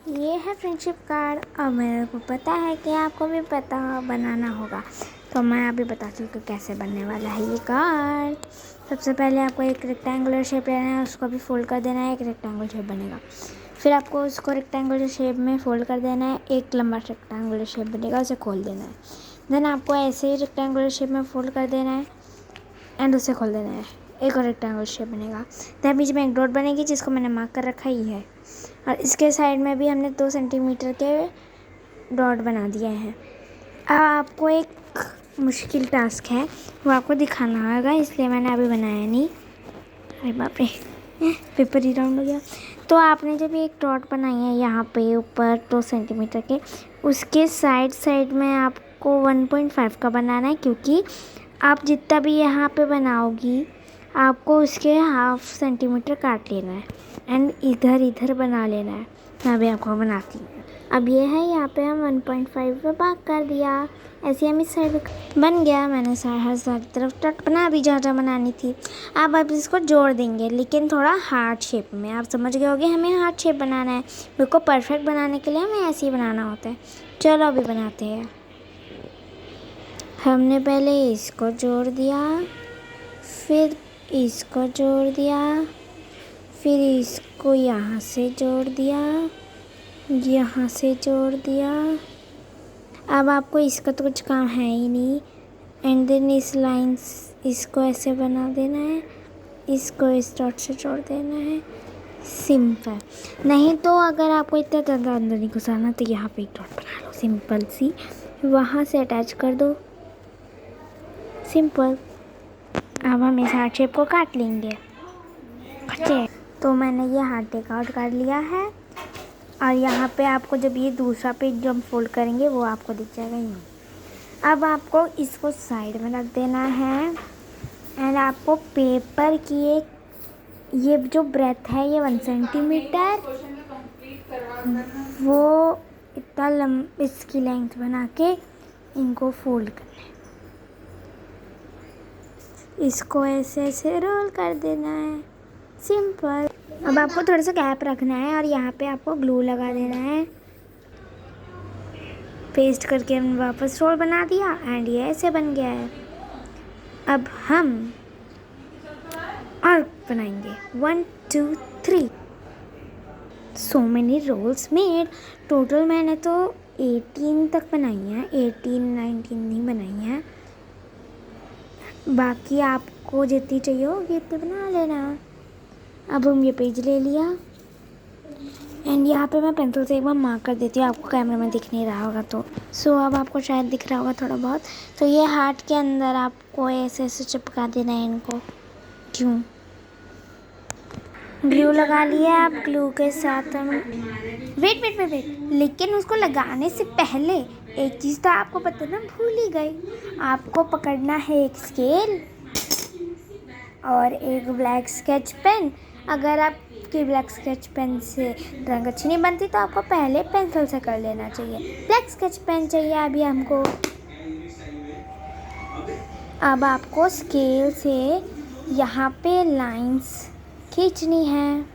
ये है friendship card और मेरे को पता है कि आपको भी पता बनाना होगा, तो मैं अभी बताती हूँ कि कैसे बनने वाला है ये कार्ड। सबसे पहले आपको एक रेक्टेंगुलर शेप लेना है, उसको भी फोल्ड कर देना है, एक रेक्टेंगुलर शेप बनेगा। फिर आपको उसको रेक्टेंगुलर शेप में फोल्ड कर देना है, एक लंबा रेक्टेंगुलर शेप बनेगा, उसे खोल देना है। देन आपको ऐसे ही रेक्टेंगुलर शेप में फोल्ड कर देना है एंड उसे खोल देना है, एक और रेक्टेंगुलर शेप बनेगा। देन बीच में एक डॉट बनेगी जिसको मैंने मार्क कर रखा ही है, और इसके साइड में भी हमने 2 सेंटीमीटर के डॉट बना दिए हैं। अब आपको एक मुश्किल टास्क है, वो आपको दिखाना होगा, इसलिए मैंने अभी बनाया नहीं। अरे बाप रे, पेपर ही राउंड हो गया। तो आपने जब एक डॉट बनाई है यहाँ पे ऊपर 2 सेंटीमीटर के, उसके साइड में आपको 1.5 का बनाना है, क्योंकि आप जितना भी यहाँ पे बनाओगी आपको उसके 1/2 सेंटीमीटर काट लेना है एंड इधर बना लेना है। मैं अभी आपको बनाती हूँ। अब ये है, यहाँ पे हम 1.5 पे भाग कर दिया, ऐसे हम इस साइड बन गया। मैंने हर सारी तरफ डॉट बना दी जहाँ बनानी थी। अब इसको जोड़ देंगे, लेकिन थोड़ा हार्ट शेप में। आप समझ गए होगे हमें हार्ट शेप बनाना है, बिल्कुल परफेक्ट बनाने के लिए हमें ऐसे ही बनाना होता है। चलो अभी बनाते हैं। हमने पहले इसको जोड़ दिया, फिर इसको जोड़ दिया, फिर इसको यहाँ से जोड़ दिया, यहाँ से जोड़ दिया। अब आपको इसका तो कुछ काम है ही नहीं। एंड देन इस लाइंस इसको ऐसे बना देना है, इसको इस डॉट से जोड़ देना है। सिंपल। नहीं तो अगर आपको इतना ज़्यादा अंदर नहीं घुसाना तो यहाँ पे एक डॉट बना लो सिंपल सी, वहाँ से अटैच कर दो। सिंपल। अब हम इस हार्ट शेप को काट लेंगे। तो मैंने ये हार्ट टेक आउट कर लिया है, और यहाँ पे आपको जब ये दूसरा पेज जब फोल्ड करेंगे वो आपको दिख जाएगा यूँ। अब आपको इसको साइड में रख देना है एंड आपको पेपर की ये जो ब्रेथ है ये 1 सेंटीमीटर, वो इतना इसकी लेंथ बना के इनको फोल्ड करना है। इसको ऐसे ऐसे रोल कर देना है। सिंपल। अब आपको थोड़ा सा गैप रखना है और यहाँ पे आपको ग्लू लगा देना है। पेस्ट करके हमने वापस रोल बना दिया एंड ये ऐसे बन गया है। अब हम और बनाएंगे 1 2 3। So many rolls made. Total मैंने तो 18 तक बनाई हैं, 18 19 नहीं बनाई हैं। बाकी आपको जितनी चाहिए होगी इतनी बना लेना। अब हम ये पेज ले लिया एंड यहाँ पे मैं पेंसिल से एक बार मार्क कर देती हूँ, आपको कैमरे में दिख नहीं रहा होगा तो। सो अब आपको शायद दिख रहा होगा थोड़ा बहुत। तो ये हार्ट के अंदर आपको ऐसे ऐसे चिपका देना है इनको। क्यों? ग्लू लगा लिया। आप ग्लू के साथ हम वेट, लेकिन उसको लगाने से पहले एक चीज़ तो आपको बताना भूल ही गई। आपको पकड़ना है एक स्केल और एक ब्लैक स्केच पेन। अगर आपकी ब्लैक स्केच पेन से ड्राइंग अच्छी नहीं बनती तो आपको पहले पेंसिल से कर लेना चाहिए। ब्लैक स्केच पेन चाहिए अभी हमको। अब आपको स्केल से यहाँ पे लाइंस खींचनी है।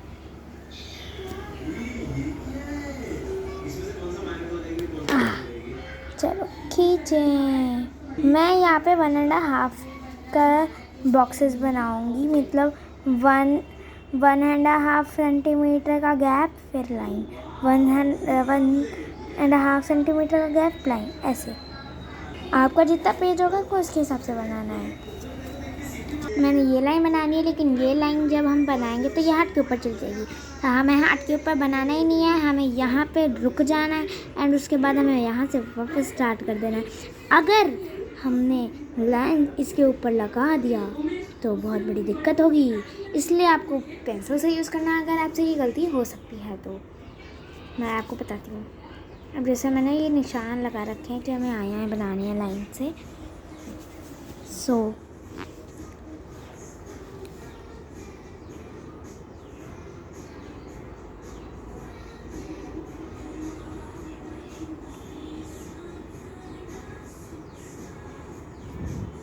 चलो खींचें। मैं यहाँ पे 1.5 का बॉक्सेस बनाऊंगी, मतलब 1.5 सेंटीमीटर का गैप, फिर लाइन 1.5 सेंटीमीटर का गैप, लाइन। ऐसे आपका जितना पेज होगा आपको उसके हिसाब से बनाना है। मैंने ये लाइन बनानी है, लेकिन ये लाइन जब हम बनाएंगे तो ये हार्ट के ऊपर चल जाएगी। तो हमें हार्ट के ऊपर बनाना ही नहीं है, हमें यहाँ पे रुक जाना है एंड उसके बाद हमें यहाँ से वापस स्टार्ट कर देना है। अगर हमने लाइन इसके ऊपर लगा दिया तो बहुत बड़ी दिक्कत होगी, इसलिए आपको पेंसिल से यूज़ करना है। अगर आपसे ये गलती हो सकती है तो मैं आपको बताती हूँ। अब जैसे मैंने ये निशान लगा रखे हैं कि हमें आया है बनानी है लाइन से। सो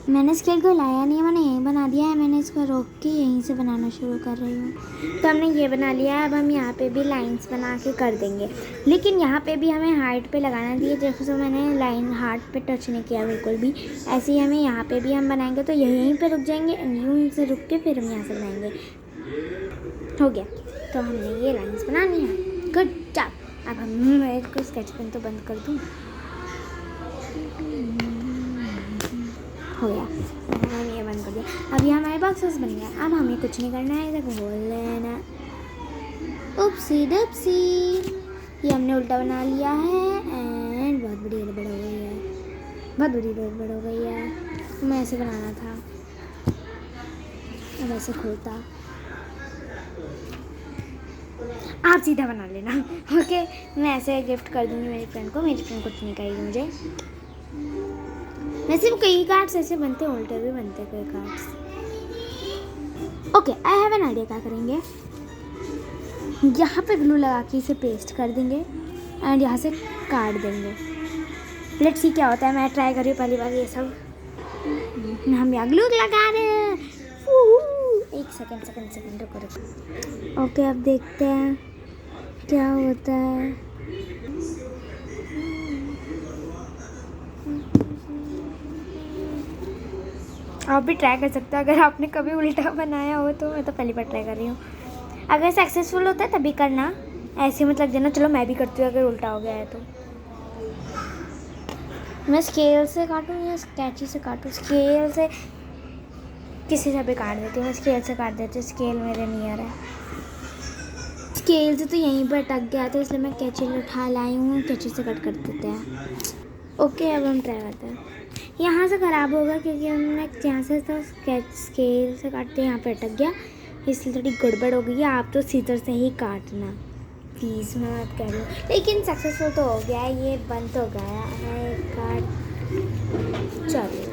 मैंने स्केल को लाया नहीं है, मैंने यहीं बना दिया है। मैंने इसको रोक के यहीं से बनाना शुरू कर रही हूँ। तो हमने ये बना लिया है। अब हम यहाँ पे भी लाइंस बना के कर देंगे, लेकिन यहाँ पे भी हमें हार्ट पे लगाना दिए, जैसे तो मैंने लाइन हार्ट पे टच नहीं किया बिल्कुल भी। ऐसे ही हमें यहाँ पे भी हम बनाएंगे, तो यहीं पे रुक जाएंगे, यूँ से रुक के फिर हम यहाँ से बनाएंगे। हो गया, तो हमने ये लाइन्स बनानी है। Good job. अब हम इसको स्केच पेन तो बंद कर दूँ। हो गया, हमने ये बंद कर दिया। अब ये हमारे बॉक्सेस बन गए। अब हमें कुछ नहीं करना है, इधर घोल लेना। उपसी डपसी, ये हमने उल्टा बना लिया है एंड बहुत बड़ी गड़बड़ हो गई है, बहुत बड़ी गड़बड़ हो गई है। मैं ऐसे बनाना था, अब ऐसे खोलता। आप सीधा बना लेना, ओके। मैं ऐसे गिफ्ट कर दूँगी मेरी फ्रेंड को। मेरी फ्रेंड कुछ नहीं कहेगी मुझे। वैसे कई कार्ड्स ऐसे बनते हैं, उल्टे भी बनते हैं कई cards. Okay, I have an idea. क्या करेंगे, यहाँ पे ग्लू लगा के इसे पेस्ट कर देंगे एंड यहाँ से काट देंगे। लेट्स सी क्या होता है। मैं ट्राई कर रही हूँ पहली बार ये सब। हम यहाँ ग्लू लगा रहे हैं। एक सेकंड रुको। ओके, अब देखते हैं क्या होता है। आप भी ट्राई कर सकते हो अगर आपने कभी उल्टा बनाया हो तो। मैं तो पहली बार ट्राई कर रही हूँ। अगर सक्सेसफुल होता है तभी करना, ऐसे मत लग जाना चलो मैं भी करती हूँ अगर उल्टा हो गया है तो। मैं स्केल से काटूँ या स्केची से काटूँ? स्केल से, किसी से भी काट देती हूँ। मैं स्केल से काट देती हूँ, स्केल मेरे नियर है। स्केल से तो यहीं पर अटक गया था, इसलिए मैं कैंची उठा लाई हूँ। कैंची से कट कर देते हैं। ओके, अब हम ट्राई करते हैं। यहाँ से ख़राब होगा क्योंकि हमने यहाँ से तो स्केल से काटते यहाँ पे अटक गया, इसलिए थोड़ी गड़बड़ हो गई है। आप तो सीजर से ही काटना प्लीज़, मैं बात कह रही हूँ। लेकिन सक्सेसफुल तो हो गया है, ये बन तो गया है कार्ड। चलिए,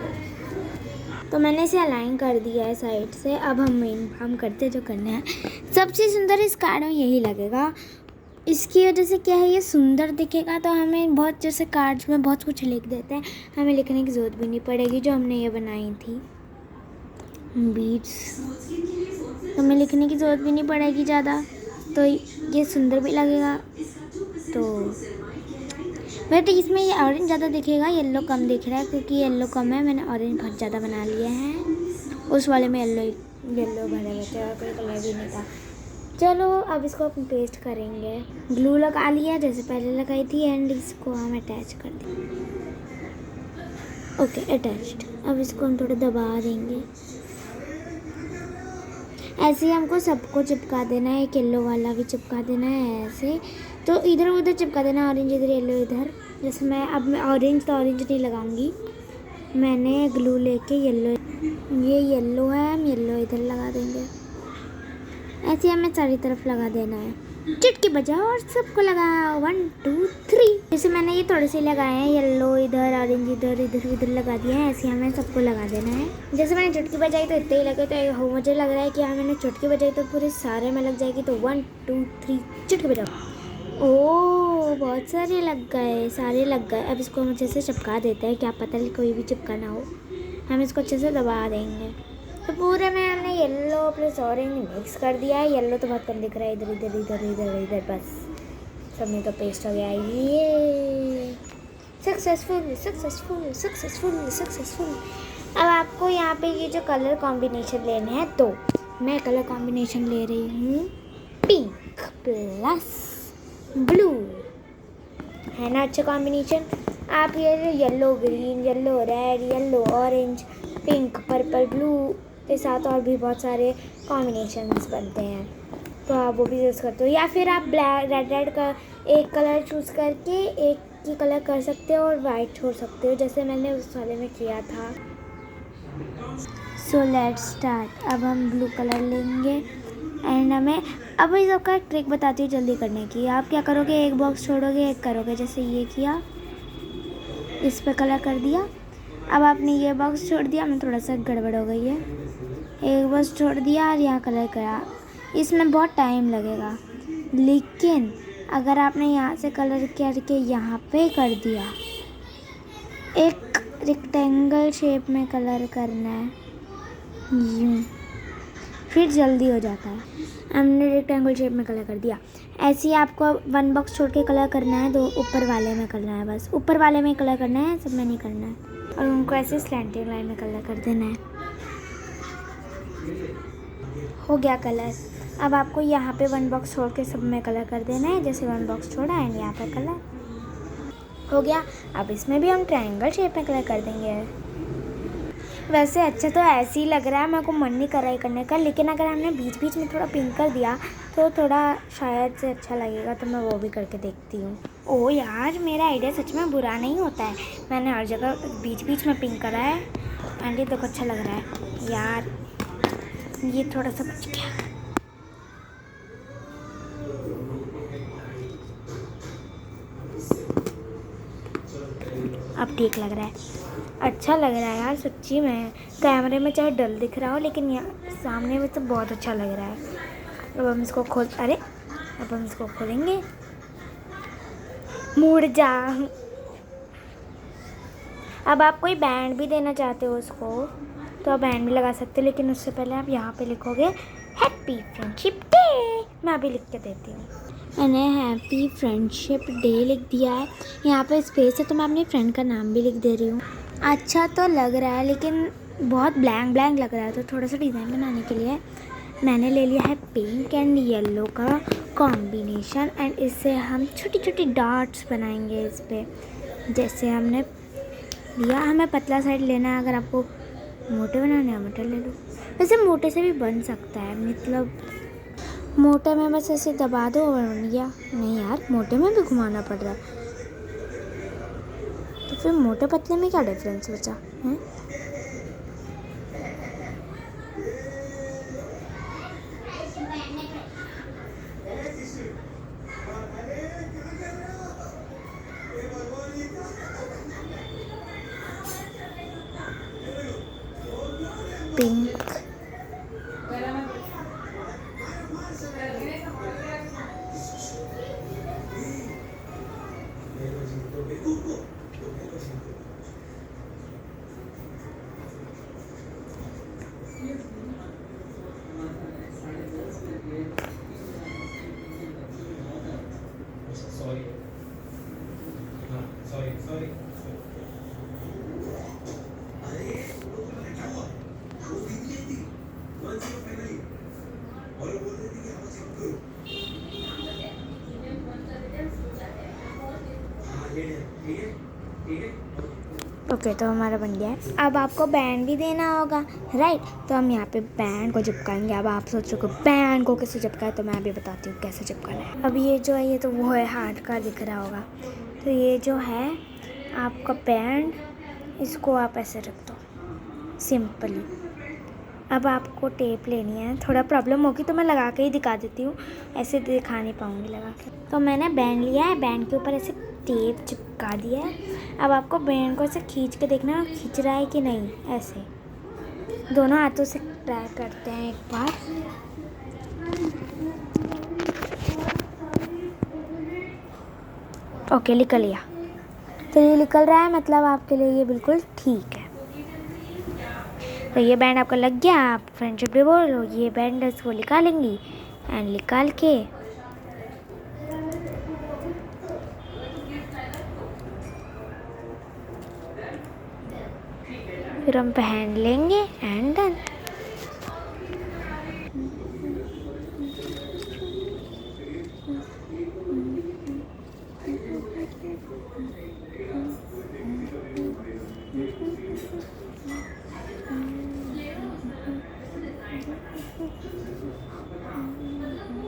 तो मैंने इसे अलाइन कर दिया है साइड से। अब हम करते जो करना है। सबसे सुंदर इस कार्ड में यही लगेगा। इसकी वजह से क्या है, ये सुंदर दिखेगा। तो हमें बहुत, जैसे कार्ड्स में बहुत कुछ लिख देते हैं, हमें लिखने की ज़रूरत भी नहीं पड़ेगी। जो हमने ये बनाई थी बीड्स, तो हमें लिखने की ज़रूरत भी नहीं पड़ेगी ज़्यादा, तो ये सुंदर भी लगेगा। तो बट इसमें ये ऑरेंज ज़्यादा दिखेगा, येलो कम दिख रहा है क्योंकि येलो कम है। मैंने ऑरेंज बहुत ज़्यादा बना लिया है। उस वाले में येलो भरे हुए थे और कोई कलर भी नहीं था। चलो, अब इसको अपन पेस्ट करेंगे। ग्लू लगा लिया जैसे पहले लगाई थी एंड इसको हम अटैच कर देंगे। Okay, attached. अब इसको हम थोड़ा दबा देंगे। ऐसे ही हमको सबको चिपका देना है। एक येलो वाला भी चिपका देना है ऐसे, तो इधर उधर चिपका देना। ऑरेंज इधर, येलो इधर। जैसे मैं ऑरेंज तो ऑरेंज नहीं लगाऊंगी, मैंने ग्लू लेके येलो, ये येलो है, हम येलो इधर लगा देंगे। ऐसे हमें चारों तरफ लगा देना है। चिटकी बजाओ और सबको लगाओ। 1 2 3। जैसे मैंने ये थोड़े से लगाए हैं, येलो इधर, ऑरेंज इधर, इधर लगा दिए हैं। ऐसे हमें सबको लगा देना है। जैसे मैंने चुटकी बजाई तो इतने ही लगे, तो मुझे लग रहा है कि हाँ मैंने चुटकी बजाई तो पूरे सारे में लग जाएगी। तो 1 2 3 चुटकी बजाओ। ओह, बहुत सारे लग गए, सारे लग गए। अब इसको हम अच्छे से चिपका देते हैं, क्या पता कोई भी चिपका ना हो। हम इसको अच्छे से दबा देंगे। तो पूरे में हमने येलो प्लस ऑरेंज मिक्स कर दिया है। येलो तो बहुत कम दिख रहा है, इधर इधर इधर इधर इधर, बस सब में तो पेस्ट हो गया है। ये सक्सेसफुल सक्सेसफुल सक्सेसफुल सक्सेसफुल। अब आपको यहाँ पे ये जो कलर कॉम्बिनेशन लेने हैं, तो मैं कलर कॉम्बिनेशन ले रही हूँ पिंक प्लस ब्लू, है ना अच्छा कॉम्बिनेशन। आप ये yellow green, yellow red, yellow orange, pink purple blue के साथ और भी बहुत सारे कॉम्बिनेशंस बनते हैं, तो आप वो भी यूज़ करते हो। या फिर आप ब्लैक रेड का एक कलर चूज़ करके एक ही कलर कर सकते हो और वाइट छोड़ सकते हो, जैसे मैंने उस वाले में किया था। So let's start. अब हम ब्लू कलर लेंगे एंड हमें, अब इस सबका ट्रिक बताती हूँ जल्दी करने की। आप क्या करोगे, एक बॉक्स छोड़ोगे, एक करोगे। जैसे ये किया, इस पर कलर कर दिया। अब आपने ये बॉक्स छोड़ दिया, मैं थोड़ा सा गड़बड़ हो गई है। एक बॉक्स छोड़ दिया और यहाँ कलर करा। इसमें बहुत टाइम लगेगा, लेकिन अगर आपने यहाँ से कलर करके यहाँ पे कर दिया, एक रेक्टेंगल शेप में कलर करना है, यूँ, फिर जल्दी हो जाता है। हमने रेक्टेंगल शेप में कलर कर दिया। ऐसे ही आपको 1 बॉक्स छोड़ के कलर करना है, 2 ऊपर वाले में करना है, बस ऊपर वाले में कलर करना है, सब में नहीं करना है। और उनको ऐसे स्लैंटिंग लाइन में कलर कर देना है। हो गया कलर। अब आपको यहाँ पे 1 बॉक्स छोड़ के सब में कलर कर देना है, जैसे 1 बॉक्स छोड़ा एंड यहाँ पे कलर हो गया। अब इसमें भी हम ट्रायंगल शेप में कलर कर देंगे। वैसे अच्छा तो ऐसे ही लग रहा है, मेरे को मन नहीं कर रहा है करने का, लेकिन अगर हमने बीच बीच में थोड़ा पिंक कर दिया तो थोड़ा शायद से अच्छा लगेगा, तो मैं वो भी करके देखती हूँ। ओ यार, मेरा आइडिया सच में बुरा नहीं होता है। मैंने हर जगह बीच बीच में पिंक करा है एंड ये देखो अच्छा लग रहा है यार। ये थोड़ा सा बच गया। अब ठीक लग रहा है, अच्छा लग रहा है यार सच्ची में। कैमरे में चाहे डल दिख रहा हो, लेकिन यहाँ सामने में तो बहुत अच्छा लग रहा है। अब हम इसको अब हम इसको खोलेंगे। मुड़ जा। अब आप कोई बैंड भी देना चाहते हो उसको तो आप बैंड भी लगा सकते हो, लेकिन उससे पहले आप यहाँ पे लिखोगे हैप्पी फ्रेंडशिप डे। मैं अभी लिख के देती हूँ। मैंने हैप्पी फ्रेंडशिप डे लिख दिया है। यहाँ पे स्पेस है तो मैं अपनी फ्रेंड का नाम भी लिख दे रही हूँ। अच्छा तो लग रहा है, लेकिन बहुत ब्लैंक ब्लैंक लग रहा है, तो थोड़ा सा डिज़ाइन बनाने के लिए मैंने ले लिया है पिंक एंड येलो का कॉम्बिनेशन एंड इससे हम छोटी छोटी डॉट्स बनाएंगे इस पर। जैसे हमने लिया, हमें पतला साइड लेना है, अगर आपको मोटे बनाने हैं मोटे ले लो। वैसे मोटे से भी बन सकता है, मतलब मोटे में बस ऐसे दबा दो और बन गया। नहीं यार, मोटे में भी घुमाना पड़ रहा है, तो फिर मोटे पतले में क्या डिफरेंस बचा है? पिंक, ओके तो हमारा बन गया है। अब आपको बैंड भी देना होगा, राइट? तो हम यहाँ पे बैंड को चिपकाएंगे। अब आप सोचोगे बैंड को कैसे चिपकाए, तो मैं अभी बताती हूँ कैसे चिपकाना है। अब ये जो है, ये तो वो है हार्ट का दिख रहा होगा, तो ये जो है आपका बैंड, इसको आप ऐसे रख दो सिंपली। अब आपको टेप लेनी है, थोड़ा प्रॉब्लम होगी तो मैं लगा के ही दिखा देती हूँ, ऐसे दिखा नहीं पाऊँगी लगा के। तो मैंने बैंड लिया है, बैंड के ऊपर ऐसे टेप चिपका दिया है। अब आपको बैंड को ऐसे खींच के देखना है खींच रहा है कि नहीं, ऐसे दोनों हाथों से ट्राई करते हैं एक बार। ओके, निकल लिया। तो ये निकल रहा है, मतलब आपके लिए ये बिल्कुल ठीक है। तो ये बैंड आपका लग गया, आप फ्रेंडशिप डे बोलो, ये बैंड इसको निकालेंगी एंड निकाल के फिर हम पहन लेंगे एंड डन।